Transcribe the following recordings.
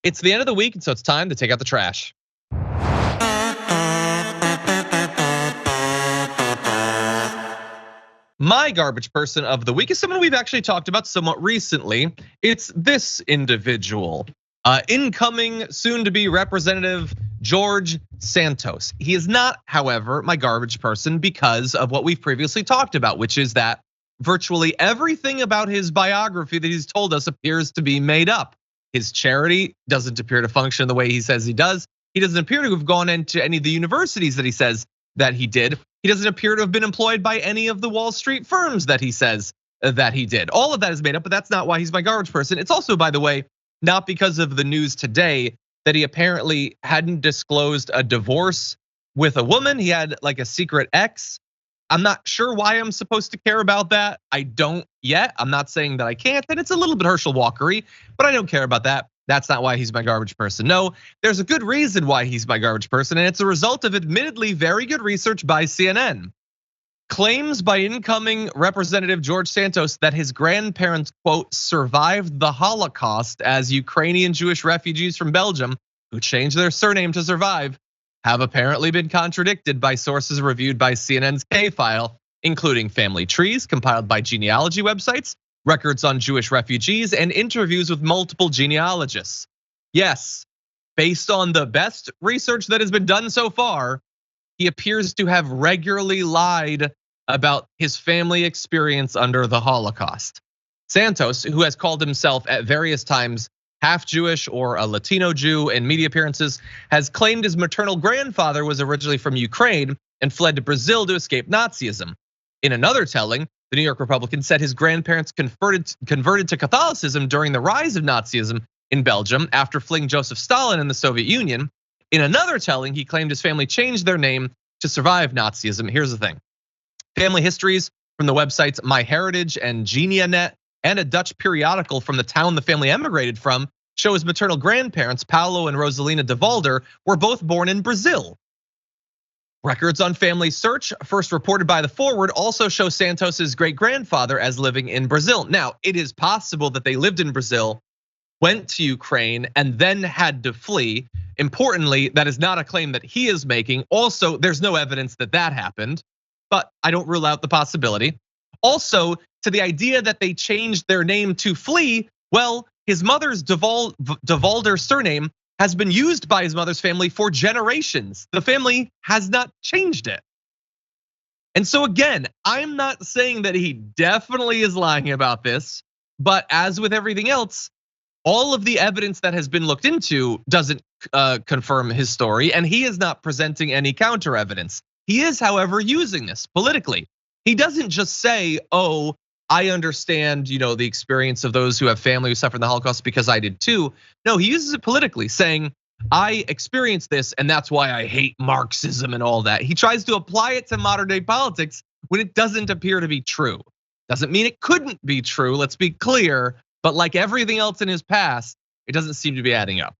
It's the end of the week, and so it's time to take out the trash. My garbage person of the week is someone we've actually talked about somewhat recently. It's this individual, incoming soon-to-be Representative George Santos. He is not, however, my garbage person because of what we've previously talked about, which is that virtually everything about his biography that he's told us appears to be made up. His charity doesn't appear to function the way he says he does. He doesn't appear to have gone into any of the universities that he says that he did. He doesn't appear to have been employed by any of the Wall Street firms that he says that he did. All of that is made up, but that's not why he's my garbage person. It's also, by the way, not because of the news today that he apparently hadn't disclosed a divorce with a woman. He had like a secret ex. I'm not sure why I'm supposed to care about that. I don't yet. I'm not saying that I can't, and it's a little bit Herschel Walkery, but I don't care about that. That's not why he's my garbage person. No, there's a good reason why he's my garbage person, and it's a result of admittedly very good research by CNN. Claims by incoming Representative George Santos that his grandparents, quote, survived the Holocaust as Ukrainian Jewish refugees from Belgium who changed their surname to survive, have apparently been contradicted by sources reviewed by CNN's K-File, including family trees compiled by genealogy websites, records on Jewish refugees, and interviews with multiple genealogists. Yes, based on the best research that has been done so far, he appears to have regularly lied about his family experience under the Holocaust. Santos, who has called himself at various times half Jewish or a Latino Jew in media appearances, has claimed his maternal grandfather was originally from Ukraine and fled to Brazil to escape Nazism. In another telling, the New York Republican said his grandparents converted to Catholicism during the rise of Nazism in Belgium after fleeing Joseph Stalin in the Soviet Union. In another telling, he claimed his family changed their name to survive Nazism. Here's the thing. Family histories from the websites MyHeritage and GeniaNet and a Dutch periodical from the town the family emigrated from show his maternal grandparents, Paulo and Rosalina de Valder, were both born in Brazil. Records on Family Search, first reported by The Forward, also show Santos's great-grandfather as living in Brazil. Now, it is possible that they lived in Brazil, went to Ukraine, and then had to flee. Importantly, that is not a claim that he is making. Also, there's no evidence that that happened, but I don't rule out the possibility. Also, to the idea that they changed their name to flee, well, his mother's de Valder surname has been used by his mother's family for generations. The family has not changed it. And so again, I'm not saying that he definitely is lying about this, but as with everything else, all of the evidence that has been looked into doesn't confirm his story, and he is not presenting any counter evidence. He is, however, using this politically. He doesn't just say, oh, I understand, the experience of those who have family who suffered the Holocaust because I did too. No, he uses it politically, saying, I experienced this and that's why I hate Marxism and all that. He tries to apply it to modern day politics when it doesn't appear to be true. Doesn't mean it couldn't be true, let's be clear, but like everything else in his past, it doesn't seem to be adding up.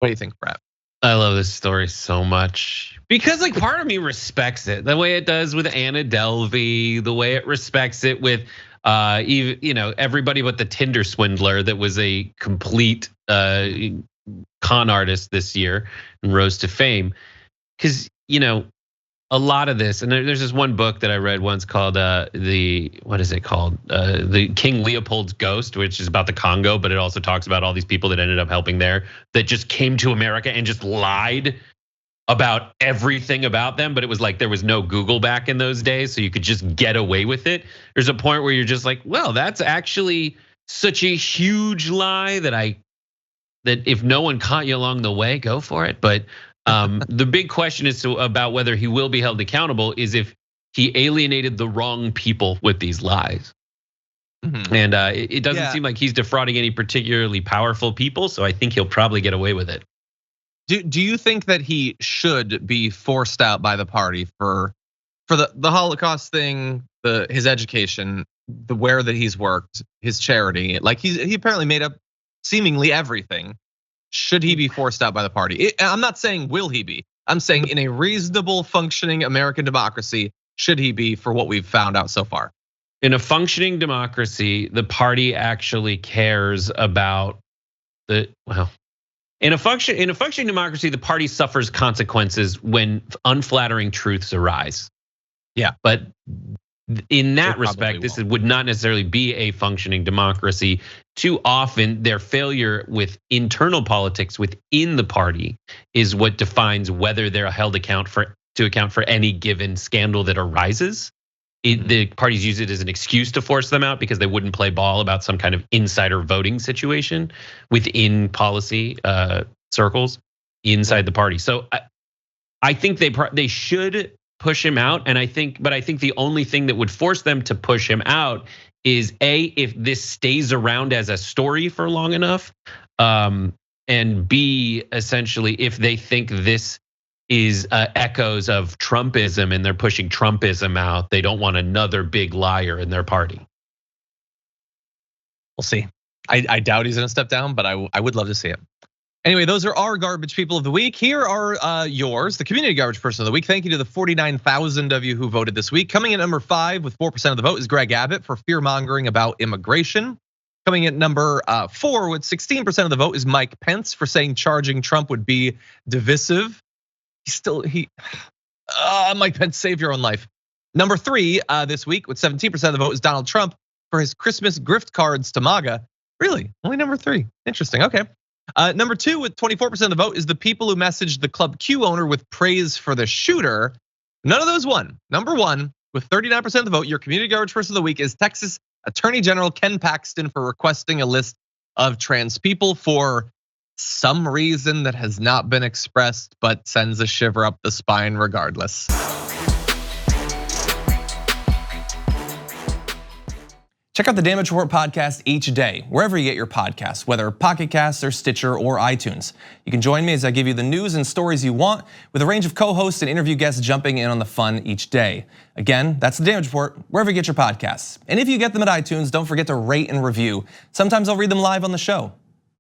What do you think, Brett? I love this story so much because like part of me respects it the way it does with Anna Delvey, the way it respects it with even everybody but the Tinder swindler that was a complete con artist this year and rose to fame. Because a lot of this, and there's this one book that I read once called the King Leopold's Ghost, which is about the Congo, but it also talks about all these people that ended up helping there that just came to America and just lied about everything about them. But it was like there was no Google back in those days, so you could just get away with it. There's a point where you're just like, well, that's actually such a huge lie that if no one caught you along the way, go for it. But the big question is about whether he will be held accountable is if he alienated the wrong people with these lies. Mm-hmm. And it doesn't seem like he's defrauding any particularly powerful people, so I think he'll probably get away with it. Do you think that he should be forced out by the party for the Holocaust thing, his education, the where that he's worked, his charity? Like he apparently made up seemingly everything. Should he be forced out by the party? I'm not saying will he be. I'm saying in a reasonable functioning American democracy, should he be for what we've found out so far? In a functioning democracy, the party actually cares about In a functioning democracy, the party suffers consequences when unflattering truths arise. Yeah. But in that respect, this would not necessarily be a functioning democracy. Too often, their failure with internal politics within the party is what defines whether they're held to account for any given scandal that arises. The parties use it as an excuse to force them out because they wouldn't play ball about some kind of insider voting situation within policy circles inside the party. So I think they should push him out, and I think the only thing that would force them to push him out is if this stays around as a story for long enough, and B, essentially if they think this is echoes of Trumpism and they're pushing Trumpism out. They don't want another big liar in their party. We'll see. I doubt he's gonna step down, but I would love to see it. Anyway, those are our garbage people of the week. Here are yours, the community garbage person of the week. Thank you to the 49,000 of you who voted this week. Coming in at number 5 with 4% of the vote is Greg Abbott for fear-mongering about immigration. Coming in at number 4 with 16% of the vote is Mike Pence for saying charging Trump would be divisive. Mike Pence, save your own life. Number 3 this week with 17% of the vote is Donald Trump for his Christmas gift cards to MAGA. Really, only number 3, interesting, okay. Number 2 with 24% of the vote is the people who messaged the Club Q owner with praise for the shooter. None of those won. Number 1 with 39% of the vote, your community garbage person of the week is Texas Attorney General Ken Paxton for requesting a list of trans people for some reason that has not been expressed, but sends a shiver up the spine regardless. Check out the Damage Report podcast each day, wherever you get your podcasts, whether Pocket Casts or Stitcher or iTunes. You can join me as I give you the news and stories you want, with a range of co-hosts and interview guests jumping in on the fun each day. Again, that's the Damage Report, wherever you get your podcasts. And if you get them at iTunes, don't forget to rate and review. Sometimes I'll read them live on the show.